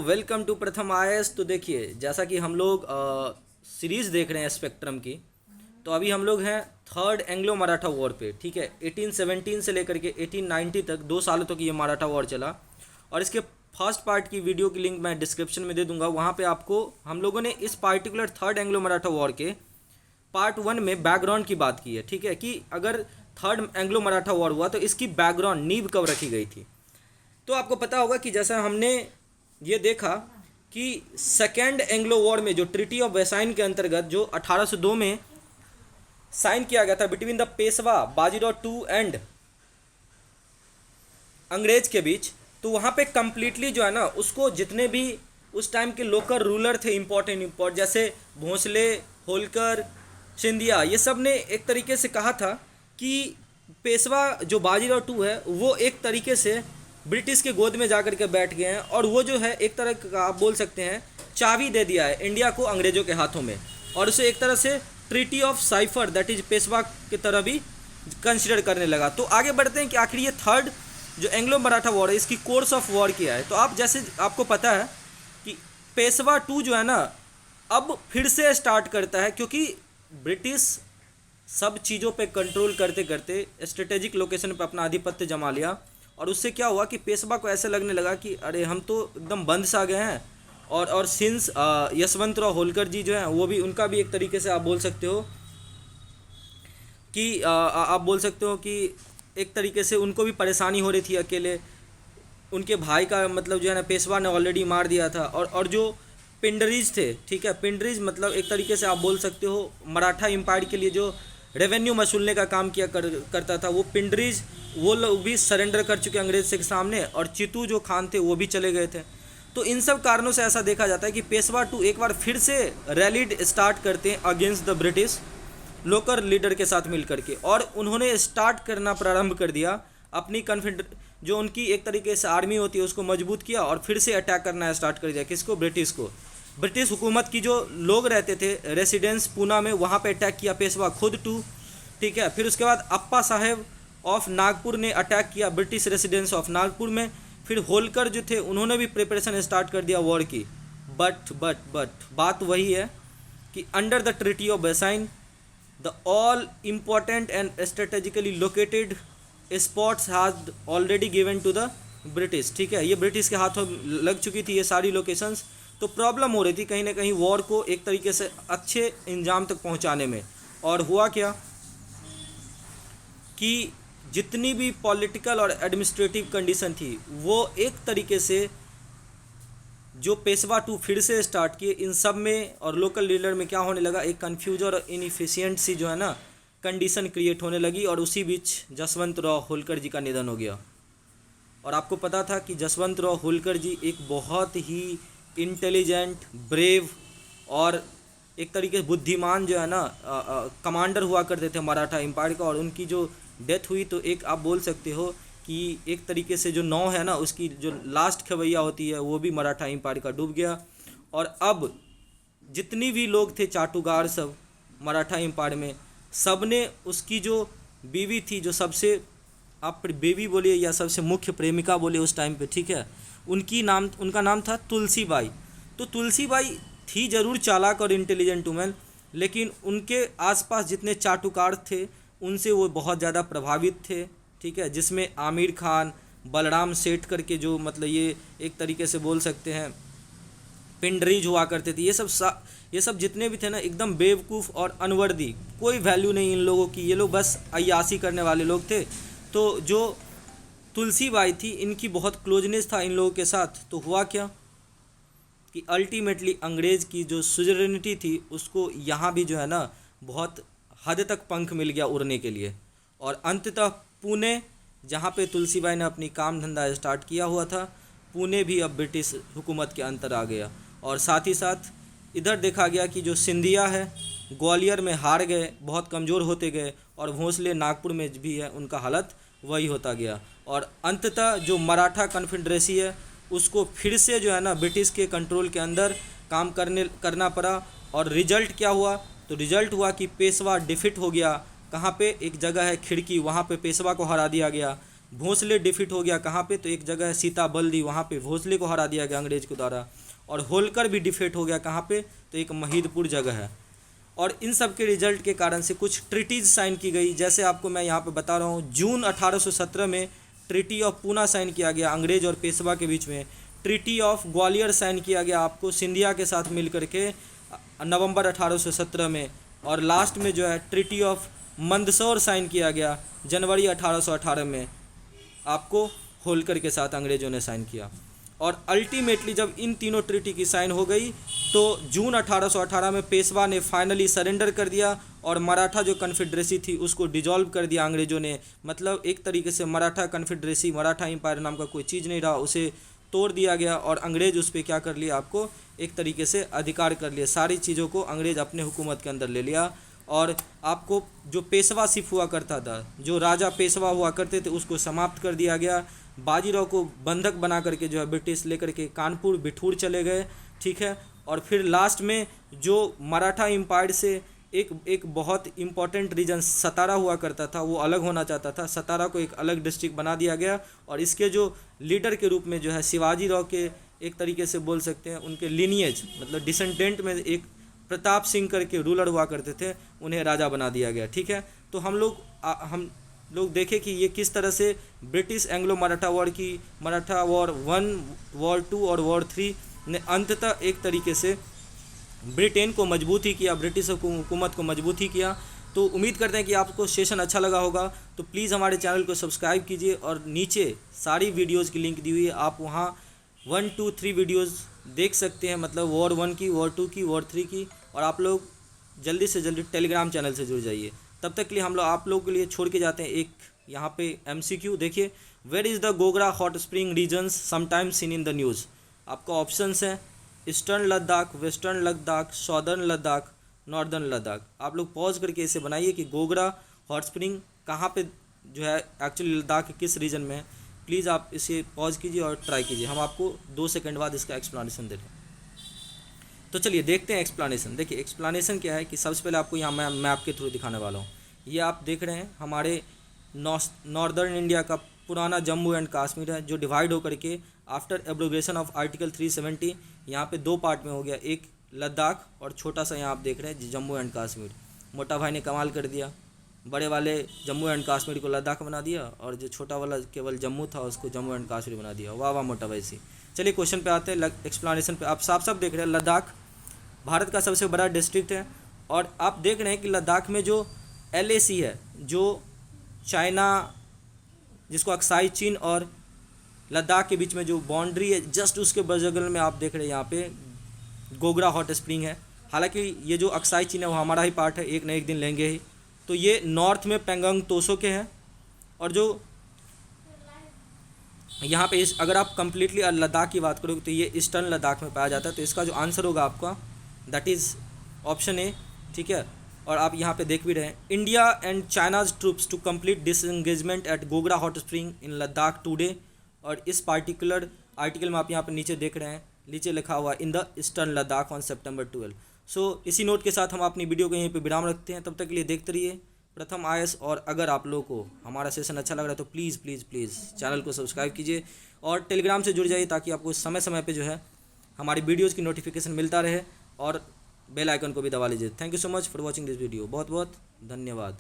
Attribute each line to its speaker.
Speaker 1: Welcome to प्रथम IAS. तो देखिए, जैसा कि हम लोग सीरीज़ देख रहे हैं स्पेक्ट्रम की, तो अभी हम लोग हैं थर्ड एंग्लो मराठा वॉर पे। ठीक है, 1817 से लेकर के 1890 तक 2 सालों तक ये मराठा वॉर चला। और इसके फर्स्ट पार्ट की वीडियो की लिंक मैं डिस्क्रिप्शन में दे दूंगा। वहाँ पे आपको हम लोगों ने इस particular third Anglo Maratha war के पार्ट 1 में बैकग्राउंड की बात की है। ठीक है, कि अगर थर्ड एंग्लो मराठा वॉर हुआ तो इसकी बैकग्राउंड नींव कब रखी गई थी। तो आपको पता होगा कि जैसा हमने ये देखा कि सेकेंड एंग्लो वॉर में जो ट्रीटी ऑफ वेसाइन के अंतर्गत जो 1802 में साइन किया गया था between the Peshwa Bajirao two and अंग्रेज के बीच, तो वहाँ पे कम्प्लीटली जो है ना, उसको जितने भी उस टाइम के लोकल रूलर थे इम्पोर्टेंट जैसे भोंसले, होलकर, सिंधिया, ये सब ने एक तरीके से कहा था कि पेशवा जो बाजीराव टू है वो एक तरीके से ब्रिटिश के गोद में जाकर के बैठ गए हैं, और वो जो है एक तरह का आप बोल सकते हैं चाबी दे दिया है इंडिया को अंग्रेज़ों के हाथों में, और उसे एक तरह से treaty of cipher that is Peshwa की तरह भी कंसिडर करने लगा। तो आगे बढ़ते हैं कि आखिर ये थर्ड जो एंग्लो मराठा वॉर है इसकी कोर्स ऑफ वॉर क्या है। तो आप जैसे आपको पता है कि पेशवा टू जो है ना अब फिर से स्टार्ट करता है, क्योंकि ब्रिटिश सब चीज़ों पे कंट्रोल करते करते स्ट्रेटेजिक लोकेशन पे अपना आधिपत्य जमा लिया, और उससे क्या हुआ कि पेशवा को ऐसे लगने लगा कि अरे हम तो एकदम बंद सा गए हैं। और सिंस यशवंतराव होलकर जी जो हैं वो भी, उनका भी एक तरीके से आप बोल सकते हो कि एक तरीके से उनको भी परेशानी हो रही थी अकेले। उनके भाई का मतलब जो है ना पेशवा ने ऑलरेडी मार दिया था। और जो पिंडरीज थे, ठीक है, पिंडरीज मतलब एक तरीके से आप बोल सकते हो मराठा एम्पायर के लिए जो रेवेन्यू वसूलने का काम करता था, वो पिंडरीज वो लोग भी सरेंडर कर चुके अंग्रेज से के सामने, और चितू जो खान थे वो भी चले गए थे। तो इन सब कारणों से ऐसा देखा जाता है कि पेशवा टू एक बार फिर से रैलीड स्टार्ट करते हैं against the British local leader के साथ मिल करके, और उन्होंने स्टार्ट करना प्रारंभ कर दिया अपनी जो उनकी एक तरीके से आर्मी होती है उसको मजबूत किया, और फिर से अटैक करना स्टार्ट कर दिया। किसको? ब्रिटिश को। ब्रिटिश हुकूमत की जो लोग रहते थे रेसिडेंस पूना में, वहाँ पे अटैक किया पेशवा खुद टू। ठीक है, फिर उसके बाद अप्पा साहेब ऑफ नागपुर ने अटैक किया ब्रिटिश रेसिडेंस ऑफ नागपुर में। फिर होलकर जो थे उन्होंने भी प्रिपरेशन स्टार्ट कर दिया वॉर की। बट बात वही है कि under the treaty of Bassein the all important and strategically located spots has already given to the British. ठीक है, ये ब्रिटिश के हाथों लग चुकी थी ये सारी लोकेशंस। तो प्रॉब्लम हो रही थी कहीं ना कहीं वॉर को एक तरीके से अच्छे इंजाम तक पहुंचाने में। और हुआ क्या कि जितनी भी पॉलिटिकल और एडमिनिस्ट्रेटिव कंडीशन थी वो एक तरीके से जो पेशवा टू फिर से स्टार्ट किए, इन सब में और लोकल लीडर में क्या होने लगा, एक कन्फ्यूज और इनएफिशिएंट सी जो है ना कंडीशन क्रिएट होने लगी। और उसी बीच जसवंतराव होलकर जी का निधन हो गया। और आपको पता था कि जसवंतराव होलकर जी एक बहुत ही इंटेलिजेंट, ब्रेव और एक तरीके से बुद्धिमान जो है ना कमांडर हुआ करते थे मराठा एम्पायर का, और उनकी जो डेथ हुई तो एक आप बोल सकते हो कि एक तरीके से जो नौ है ना उसकी जो लास्ट खवैया होती है वो भी मराठा एम्पायर का डूब गया। और अब जितनी भी लोग थे चाटुकार सब मराठा एम्पायर में, सब ने उसकी जो बीवी थी, जो सबसे आप बेबी बोलिए या सबसे मुख्य प्रेमिका बोलिए उस टाइम पे, ठीक है, उनका नाम था तुलसीबाई। तो तुलसीबाई थी ज़रूर चालाक और इंटेलिजेंट वुमेन, लेकिन उनके आसपास जितने चाटुकार थे उनसे वो बहुत ज़्यादा प्रभावित थे। ठीक है, जिसमें आमिर खान, बलराम सेठ करके जो मतलब ये एक तरीके से बोल सकते हैं पिंडरीज हुआ करते थे। ये सब जितने भी थे ना एकदम बेवकूफ़ और अनवर्दी, कोई वैल्यू नहीं इन लोगों की, ये लोग बस अय्यासी करने वाले लोग थे। तो जो तुलसीबाई थी इनकी बहुत क्लोजनेस था इन लोगों के साथ। तो हुआ क्या कि अल्टीमेटली अंग्रेज़ की जो सुजरेनिटी थी उसको यहाँ भी जो है ना बहुत हद तक पंख मिल गया उड़ने के लिए। और अंततः पुणे, जहाँ पे तुलसीबाई ने अपनी काम धंधा स्टार्ट किया हुआ था, पुणे भी अब ब्रिटिश हुकूमत के अंतर आ गया। और साथ ही साथ इधर देखा गया कि जो सिंधिया है ग्वालियर में हार गए, बहुत कमज़ोर होते गए, और भोंसले नागपुर में भी है, उनका हालत वही होता गया। और अंततः जो मराठा कन्फेडरेसी है उसको फिर से जो है ना ब्रिटिश के कंट्रोल के अंदर काम करना पड़ा। और रिजल्ट क्या हुआ? तो रिजल्ट हुआ कि पेशवा डिफीट हो गया। कहाँ पे? एक जगह है खिड़की, वहाँ पे पेशवा को हरा दिया गया। भोंसले डिफीट हो गया कहाँ पे, तो एक जगह है सीताबल्दी, वहाँ पे भोंसले को हरा दिया गया अंग्रेज के द्वारा। और होलकर भी डिफीट हो गया कहाँ पे, तो एक महिदपुर जगह है। और इन सब के रिजल्ट के कारण से कुछ ट्रीटीज साइन की गई, जैसे आपको मैं यहाँ पे बता रहा हूँ। जून 1817 में ट्रीटी ऑफ पूना साइन किया गया अंग्रेज और पेशवा के बीच में। ट्रीटी ऑफ ग्वालियर साइन किया गया आपको सिंधिया के साथ मिल करके नवंबर 1817 में। और लास्ट में जो है ट्रीटी ऑफ मंदसौर साइन किया गया जनवरी 1818 में, आपको होलकर के साथ अंग्रेजों ने साइन किया। और अल्टीमेटली जब इन तीनों ट्रीटी की साइन हो गई तो जून 1818 में पेशवा ने फाइनली सरेंडर कर दिया और मराठा जो कन्फेडरेसी थी उसको डिजॉल्व कर दिया अंग्रेजों ने। मतलब एक तरीके से मराठा कन्फेडरेसी, मराठा एम्पायर नाम का कोई चीज़ नहीं रहा, उसे तोड़ दिया गया और अंग्रेज उस पर क्या कर लिया, आपको एक तरीके से अधिकार कर लिया। सारी चीज़ों को अंग्रेज अपने हुकूमत के अंदर ले लिया। और आपको जो पेशवा सिर्फ हुआ करता था, जो राजा पेशवा हुआ करते थे, उसको समाप्त कर दिया गया। बाजीराव को बंधक बना करके जो है ब्रिटिश लेकर के कानपुर बिठूर चले गए, ठीक है। और फिर लास्ट में जो मराठा एम्पायर से एक बहुत इम्पॉर्टेंट रीजन सतारा हुआ करता था, वो अलग होना चाहता था। सतारा को एक अलग डिस्ट्रिक्ट बना दिया गया और इसके जो लीडर के रूप में जो है शिवाजी राव के एक तरीके से बोल सकते हैं उनके लिनिएज मतलब डिसेंडेंट में एक प्रताप सिंह करके रूलर हुआ करते थे, उन्हें राजा बना दिया गया, ठीक है। तो हम लोग देखें कि ये किस तरह से ब्रिटिश एंग्लो मराठा वॉर की, मराठा वॉर 1, वॉर 2 और वॉर 3 ने अंततः एक तरीके से ब्रिटेन को मजबूत ही किया, ब्रिटिश हुकूमत को मजबूत ही किया। तो उम्मीद करते हैं कि आपको सेशन अच्छा लगा होगा। तो प्लीज़ हमारे चैनल को सब्सक्राइब कीजिए और नीचे सारी वीडियोज़ की लिंक दी हुई है, आप वहाँ 1, 2, 3 वीडियोज़ देख सकते हैं, मतलब वॉर 1 की, वॉर 2 की, वॉर 3 की। और आप लोग जल्दी से जल्दी टेलीग्राम चैनल से जुड़ जाइए। तब तक के लिए हम लोग आप लोगों के लिए छोड़ के जाते हैं एक यहाँ पे MCQ। देखिए, where is the Gogra hot spring regions sometimes seen in the news. आपका ऑप्शंस हैं eastern Ladakh, western Ladakh, southern Ladakh, northern Ladakh. आप लोग पॉज करके इसे बनाइए कि गोगरा हॉट स्प्रिंग कहाँ पे जो है एक्चुअली लद्दाख के किस रीजन में है। प्लीज़ आप इसे पॉज कीजिए और ट्राई कीजिए, हम आपको 2 सेकंड बाद इसका एक्सप्लेनेशन दे रहे हैं। तो चलिए देखते हैं एक्सप्लेनेशन। देखिए एक्सप्लेनेशन क्या है कि सबसे पहले आपको यहाँ मैं मैप के थ्रू दिखाने वाला हूँ। ये आप देख रहे हैं हमारे नॉर्दर्न इंडिया का पुराना जम्मू एंड कश्मीर है, जो डिवाइड होकर के आफ्टर एब्रोगेशन ऑफ आर्टिकल 370 यहाँ पे 2 पार्ट में हो गया, एक लद्दाख और छोटा सा यहाँ आप देख रहे हैं जम्मू एंड कश्मीर। मोटा भाई ने कमाल कर दिया, बड़े वाले जम्मू एंड कश्मीर को लद्दाख बना दिया और जो छोटा वाला केवल जम्मू था उसको जम्मू एंड कश्मीर बना दिया। वाह वाह मोटा भाई सी। चलिए क्वेश्चन पे आते हैं, एक्सप्लेनेशन पे। आप साफ साफ देख रहे हैं लद्दाख भारत का सबसे बड़ा डिस्ट्रिक्ट है और आप देख रहे हैं कि लद्दाख में जो LAC है, जो चाइना, जिसको अक्साई चीन और लद्दाख के बीच में जो बाउंड्री है, जस्ट उसके बगल में आप देख रहे हैं यहाँ पे गोगरा हॉट स्प्रिंग है। हालांकि ये जो अक्साई चीन है वो हमारा ही पार्ट है, एक न एक दिन लेंगे ही। तो ये नॉर्थ में पेंगोंग तोसो के हैं और जो यहाँ पे अगर आप कम्प्लीटली लद्दाख की बात करोगे तो ये ईस्टर्न लद्दाख में पाया जाता है। तो इसका जो आंसर होगा आपका दैट इज़ ऑप्शन ए, ठीक है। और आप यहाँ पे देख भी रहे हैं, India and China's troops to complete disengagement at Gogra hot spring in Ladakh today. और इस पार्टिकुलर आर्टिकल में आप यहाँ पे नीचे देख रहे हैं, नीचे लिखा हुआ in the eastern Ladakh on September 12। सो इसी नोट के साथ हम अपनी वीडियो को यहीं पे विराम रखते हैं। तब तक के लिए देखते रहिए प्रथम IAS। और अगर आप लोगों को हमारा सेशन अच्छा लग रहा है तो प्लीज़ प्लीज़ प्लीज़ चैनल को सब्सक्राइब कीजिए और टेलीग्राम से जुड़ जाइए ताकि आपको समय समय पे जो है हमारी वीडियोज़ की नोटिफिकेशन मिलता रहे और बेल आइकन को भी दबा लीजिए। Thank you so much for watching this video. बहुत बहुत धन्यवाद।